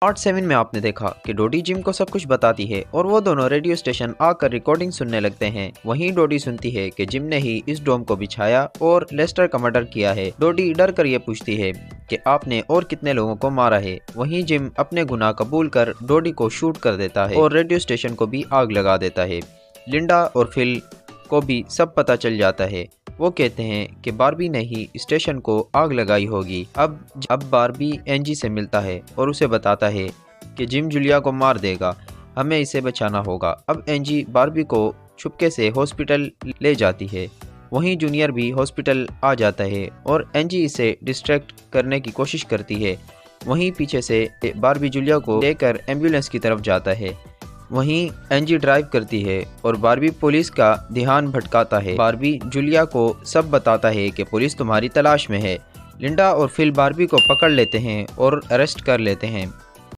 Part 7 में आपने देखा कि डोडी जिम को सब कुछ बताती है और वो दोनों रेडियो स्टेशन आकर रिकॉर्डिंग सुनने लगते हैं। वहीं डोडी सुनती है कि जिम ने ही इस डोम को बिछाया और लेस्टर का मर्डर किया है। डोडी डर कर ये पूछती है कि आपने और कितने लोगों को मारा है। वहीं जिम अपने गुनाह कबूल कर डोडी को शूट कर देता है और रेडियो स्टेशन को भी आग लगा देता है। लिंडा और फिल को भी सब पता चल जाता है। वो कहते हैं कि बारबी ने ही स्टेशन को आग लगाई होगी। अब बारबी एंजी से मिलता है और उसे बताता है कि जिम जूलिया को मार देगा, हमें इसे बचाना होगा। अब एंजी बारबी को छुपके से हॉस्पिटल ले जाती है। वहीं जूनियर भी हॉस्पिटल आ जाता है और एंजी इसे डिस्ट्रैक्ट करने की कोशिश करती है। वहीं पीछे से बारबी जूलिया को लेकर एम्बुलेंस की तरफ जाता है। वहीं एंजी ड्राइव करती है और बारबी पुलिस का ध्यान भटकाता है। बारबी जूलिया को सब बताता है कि पुलिस तुम्हारी तलाश में है। लिंडा और फिल बारबी को पकड़ लेते हैं और अरेस्ट कर लेते हैं।